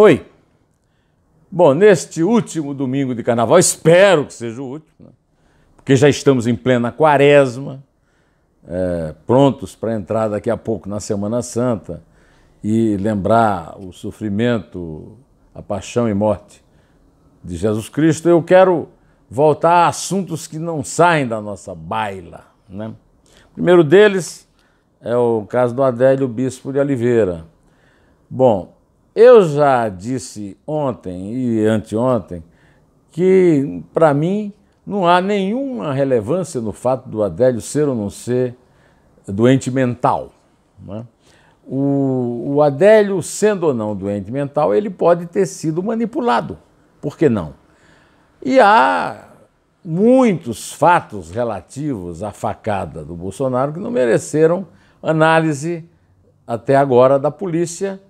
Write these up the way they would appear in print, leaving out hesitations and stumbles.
Oi. Bom, neste último domingo de carnaval, espero que seja o último, né? Porque já estamos em plena quaresma, prontos para entrar daqui a pouco na Semana Santa e lembrar o sofrimento, a paixão e morte de Jesus Cristo. Eu quero voltar a assuntos que não saem da nossa baila, né? O primeiro deles é o caso do Adélio Bispo de Oliveira. Bom, eu já disse ontem e anteontem que, para mim, não há nenhuma relevância no fato do Adélio ser ou não ser doente mental, né? O Adélio, sendo ou não doente mental, ele pode ter sido manipulado. Por que não? E há muitos fatos relativos à facada do Bolsonaro que não mereceram análise até agora da polícia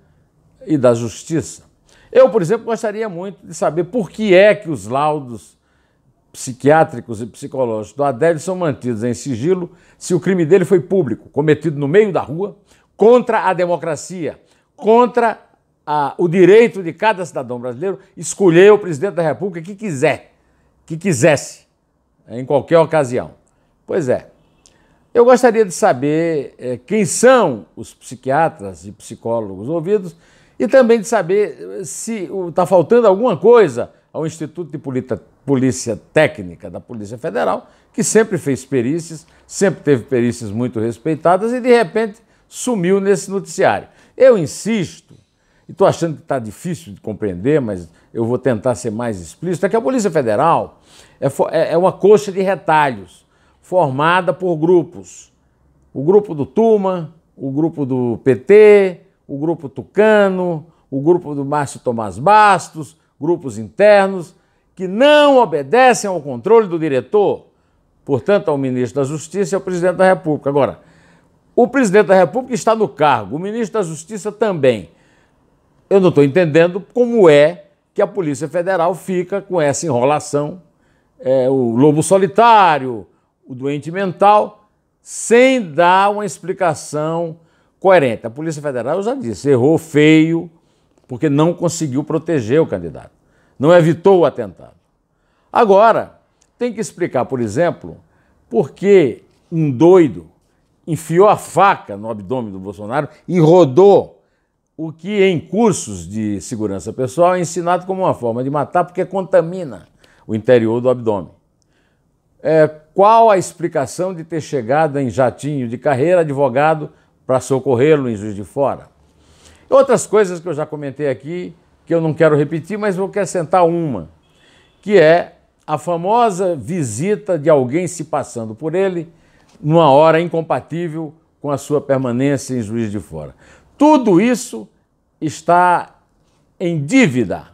e da justiça. Eu, por exemplo, gostaria muito de saber por que é que os laudos psiquiátricos e psicológicos do Adélio são mantidos em sigilo se o crime dele foi público, cometido no meio da rua, contra a democracia, contra o direito de cada cidadão brasileiro escolher o presidente da República que quisesse, em qualquer ocasião. Pois é. Eu gostaria de saber quem são os psiquiatras e psicólogos ouvidos e também de saber se está faltando alguma coisa ao Instituto de Polícia Técnica da Polícia Federal, que sempre fez perícias, sempre teve perícias muito respeitadas e, de repente, sumiu nesse noticiário. Eu insisto, e estou achando que está difícil de compreender, mas eu vou tentar ser mais explícito, é que a Polícia Federal é uma coxa de retalhos, formada por grupos. O grupo do Tuma, o grupo do PT, o grupo Tucano, o grupo do Márcio Tomás Bastos, grupos internos, que não obedecem ao controle do diretor, portanto, ao ministro da Justiça e ao presidente da República. Agora, o presidente da República está no cargo, o ministro da Justiça também. Eu não estou entendendo como é que a Polícia Federal fica com essa enrolação, o lobo solitário, o doente mental, sem dar uma explicação coerente. A Polícia Federal, eu já disse, errou feio, porque não conseguiu proteger o candidato, não evitou o atentado. Agora, tem que explicar, por exemplo, por que um doido enfiou a faca no abdômen do Bolsonaro e rodou o que em cursos de segurança pessoal é ensinado como uma forma de matar, porque contamina o interior do abdômen. Qual a explicação de ter chegado em jatinho de carreira, advogado, para socorrê-lo em Juiz de Fora? Outras coisas que eu já comentei aqui, que eu não quero repetir, mas vou acrescentar uma, que é a famosa visita de alguém se passando por ele numa hora incompatível com a sua permanência em Juiz de Fora. Tudo isso está em dívida.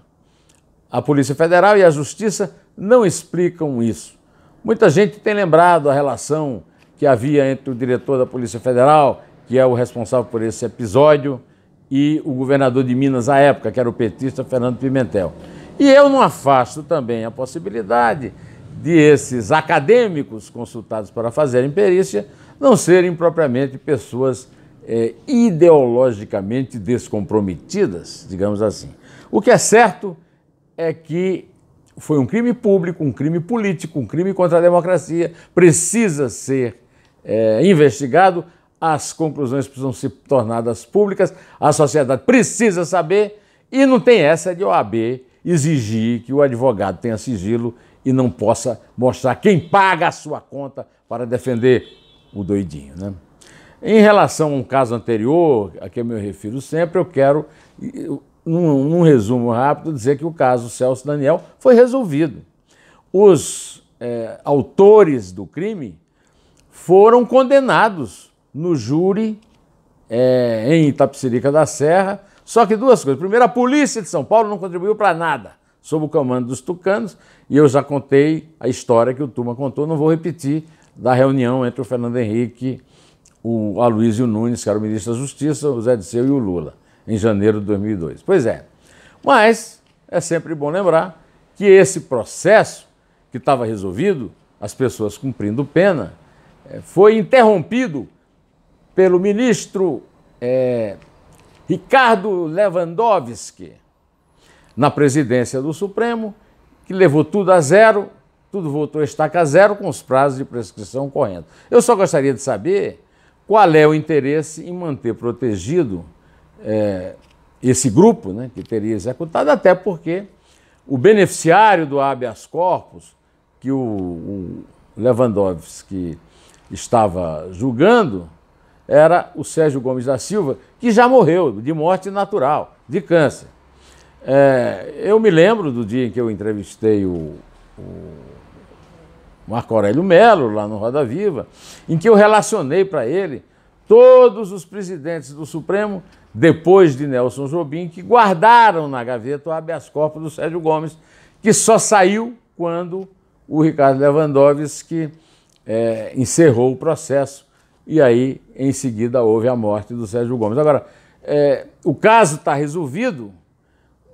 A Polícia Federal e a Justiça não explicam isso. Muita gente tem lembrado a relação que havia entre o diretor da Polícia Federal, que é o responsável por esse episódio, e o governador de Minas à época, que era o petista Fernando Pimentel. E eu não afasto também a possibilidade de esses acadêmicos consultados para fazerem perícia não serem propriamente pessoas ideologicamente descomprometidas, digamos assim. O que é certo é que foi um crime público, um crime político, um crime contra a democracia, precisa ser investigado, as conclusões precisam ser tornadas públicas, a sociedade precisa saber e não tem essa de OAB exigir que o advogado tenha sigilo e não possa mostrar quem paga a sua conta para defender o doidinho, né? Em relação a um caso anterior, a que eu me refiro sempre, eu quero, num resumo rápido, dizer que o caso Celso Daniel foi resolvido. Os autores do crime foram condenados no júri em Itapecerica da Serra, só que duas coisas. Primeiro, a polícia de São Paulo não contribuiu para nada sob o comando dos tucanos, e eu já contei a história que o Tuma contou, não vou repetir, da reunião entre o Fernando Henrique, o Aloysio Nunes, que era o ministro da Justiça, o Zé Disseu e o Lula, em janeiro de 2002. Pois é, mas é sempre bom lembrar que esse processo, que estava resolvido, as pessoas cumprindo pena, foi interrompido pelo ministro Ricardo Lewandowski, na presidência do Supremo, que levou tudo a zero, tudo voltou a estaca zero com os prazos de prescrição correndo. Eu só gostaria de saber qual é o interesse em manter protegido esse grupo, né, que teria executado, até porque o beneficiário do habeas corpus, que o Lewandowski estava julgando, era o Sérgio Gomes da Silva, que já morreu de morte natural, de câncer. Eu me lembro do dia em que eu entrevistei o Marco Aurélio Melo, lá no Roda Viva, em que eu relacionei para ele todos os presidentes do Supremo, depois de Nelson Jobim, que guardaram na gaveta o habeas corpus do Sérgio Gomes, que só saiu quando o Ricardo Lewandowski encerrou o processo, e aí, em seguida, houve a morte do Sérgio Gomes. Agora, o caso está resolvido,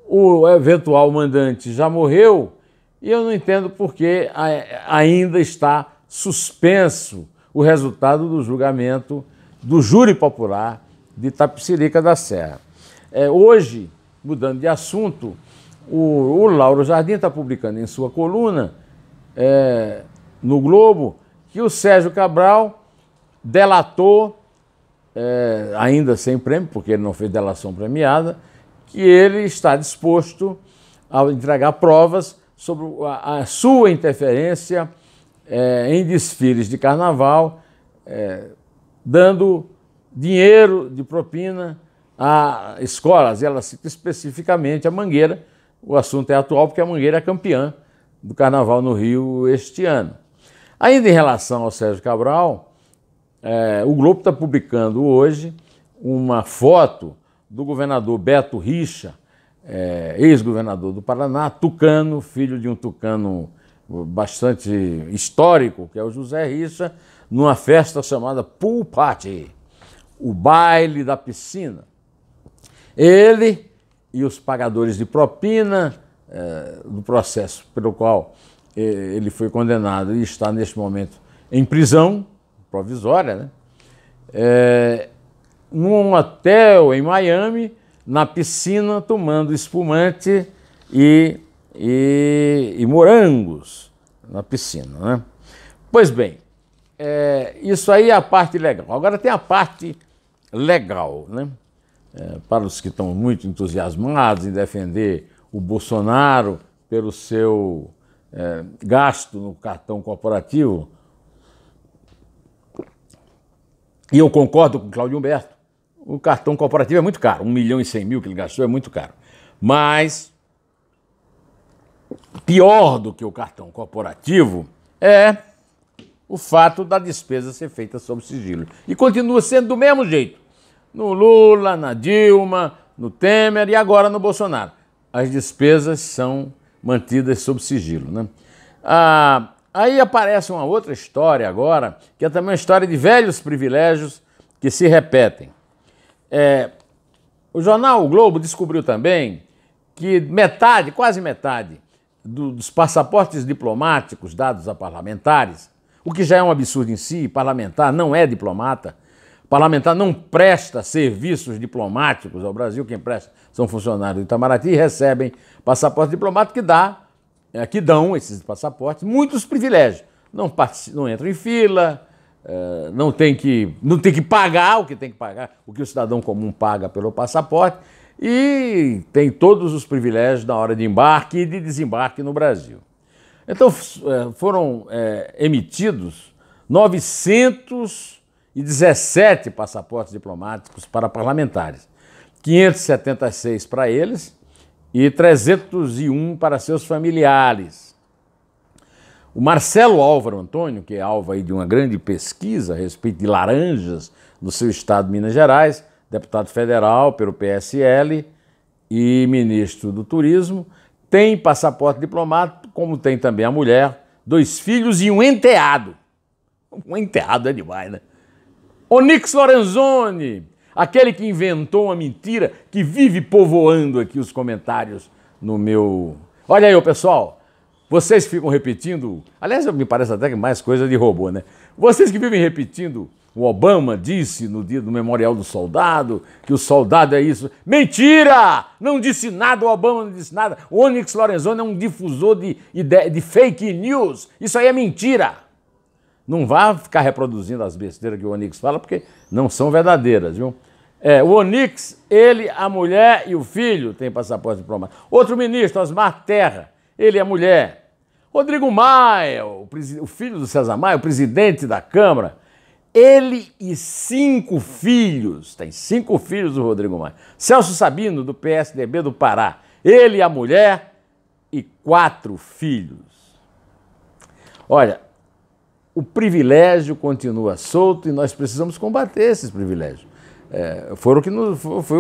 o eventual mandante já morreu, e eu não entendo por que ainda está suspenso o resultado do julgamento do júri popular de Itapecerica da Serra. Hoje, mudando de assunto, o Lauro Jardim está publicando em sua coluna no Globo que o Sérgio Cabral delatou, ainda sem prêmio, porque ele não fez delação premiada, que ele está disposto a entregar provas sobre a sua interferência em desfiles de carnaval, dando dinheiro de propina a escolas, e ela cita especificamente a Mangueira. O assunto é atual porque a Mangueira é campeã do carnaval no Rio este ano. Ainda em relação ao Sérgio Cabral, o Globo está publicando hoje uma foto do governador Beto Richa, ex-governador do Paraná, tucano, filho de um tucano bastante histórico, que é o José Richa, numa festa chamada Pool Party, o baile da piscina. Ele e os pagadores de propina do processo pelo qual ele foi condenado e está neste momento em prisão provisória, né? Num hotel em Miami, na piscina, tomando espumante e morangos na piscina, né? Pois bem, isso aí é a parte legal. Agora tem a parte legal, né? Para os que estão muito entusiasmados em defender o Bolsonaro pelo seu gasto no cartão corporativo. E eu concordo com o Cláudio Humberto. O cartão corporativo é muito caro, 1.100.000 que ele gastou é muito caro. Mas pior do que o cartão corporativo é o fato da despesa ser feita sob sigilo. E continua sendo do mesmo jeito. No Lula, na Dilma, no Temer e agora no Bolsonaro. As despesas são mantidas sob sigilo, né? Aí aparece uma outra história agora, que é também uma história de velhos privilégios que se repetem. O jornal O Globo descobriu também que quase metade dos passaportes diplomáticos dados a parlamentares, o que já é um absurdo em si, parlamentar não é diplomata, parlamentar não presta serviços diplomáticos ao Brasil, quem presta são funcionários do Itamaraty e recebem passaporte diplomático que dão esses passaportes muitos privilégios. Não entram em fila, não tem que pagar o que tem que pagar, o que o cidadão comum paga pelo passaporte, e tem todos os privilégios na hora de embarque e de desembarque no Brasil. Então foram emitidos 917 passaportes diplomáticos para parlamentares, 576 para eles e 301 para seus familiares. O Marcelo Álvaro Antônio, que é alvo aí de uma grande pesquisa a respeito de laranjas no seu estado de Minas Gerais, deputado federal pelo PSL e ministro do Turismo, tem passaporte diplomático, como tem também a mulher, 2 filhos e um enteado. Um enteado é demais, né? Onyx Lorenzoni, aquele que inventou uma mentira, que vive povoando aqui os comentários no meu... Olha aí, pessoal, vocês ficam repetindo... Aliás, me parece até que mais coisa de robô, né? Vocês que vivem repetindo o Obama disse no dia do Memorial do Soldado que o soldado é isso. Mentira! Não disse nada, o Obama não disse nada. O Onyx Lorenzoni é um difusor de fake news. Isso aí é mentira. Não vá ficar reproduzindo as besteiras que o Onyx fala, porque não são verdadeiras, viu? O Onyx, ele, a mulher e o filho têm passaporte diplomático. Outro ministro, Osmar Terra, ele e a mulher. Rodrigo Maia, o filho do César Maia, o presidente da Câmara, ele e 5 filhos, tem 5 filhos do Rodrigo Maia. Celso Sabino, do PSDB do Pará, ele e a mulher e 4 filhos. Olha, o privilégio continua solto e nós precisamos combater esses privilégios. Foi o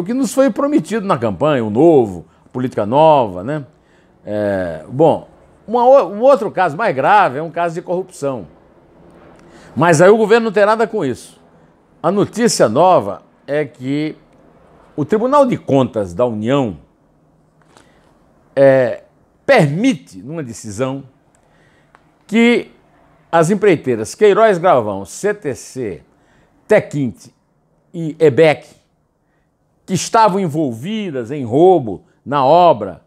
que nos foi prometido na campanha, o novo, a política nova, né? Bom, um outro caso mais grave é um caso de corrupção. Mas aí o governo não tem nada com isso. A notícia nova é que o Tribunal de Contas da União permite, numa decisão, que as empreiteiras Queiroz Galvão, CTC, Tequinte e EBEC, que estavam envolvidas em roubo na obra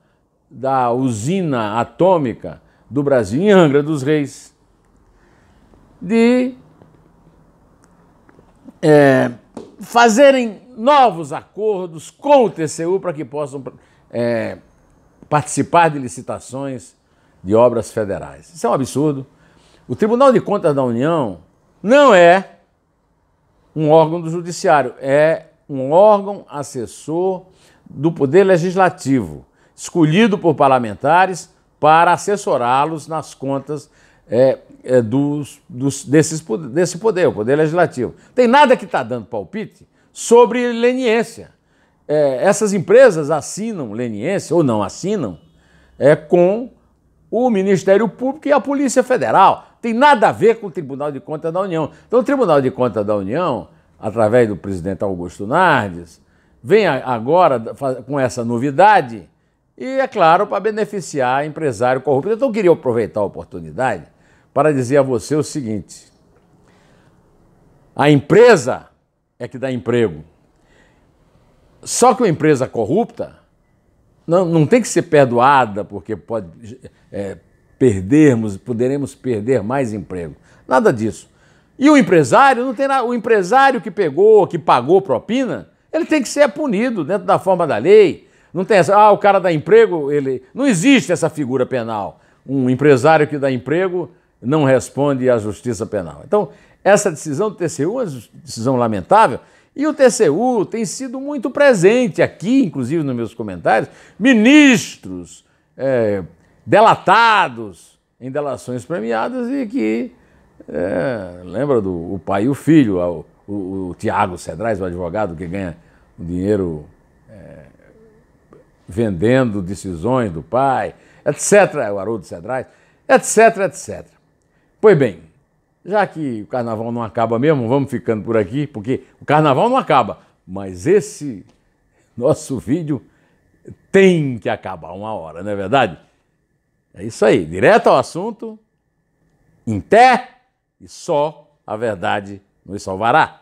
da usina atômica do Brasil, em Angra dos Reis, de fazerem novos acordos com o TCU para que possam participar de licitações de obras federais. Isso é um absurdo. O Tribunal de Contas da União não é um órgão do Judiciário, é um órgão assessor do Poder Legislativo, escolhido por parlamentares para assessorá-los nas contas desse poder, o Poder Legislativo. Tem nada que está dando palpite sobre leniência. Essas empresas assinam leniência ou não assinam com o Ministério Público e a Polícia Federal. Tem nada a ver com o Tribunal de Contas da União. Então, o Tribunal de Contas da União, através do presidente Augusto Nardes, vem agora com essa novidade e, é claro, para beneficiar empresário corrupto. Então, eu queria aproveitar a oportunidade para dizer a você o seguinte: a empresa é que dá emprego. Só que uma empresa corrupta não tem que ser perdoada porque poderemos perder mais emprego. Nada disso. E o empresário não tem nada. O empresário que pagou propina, ele tem que ser punido dentro da forma da lei. Não tem essa, o cara dá emprego, não existe essa figura penal. Um empresário que dá emprego não responde à justiça penal. Então, essa decisão do TCU é uma decisão lamentável. E o TCU tem sido muito presente aqui, inclusive nos meus comentários, ministros delatados em delações premiadas e que, lembra do pai e o filho, o Tiago Cedrais, o advogado que ganha o dinheiro vendendo decisões do pai, etc., o Haroldo Cedrais, etc., etc. Pois bem, já que o carnaval não acaba mesmo, vamos ficando por aqui, porque o carnaval não acaba, mas esse nosso vídeo tem que acabar uma hora, não é verdade? É isso aí, direto ao assunto, em pé e só a verdade nos salvará.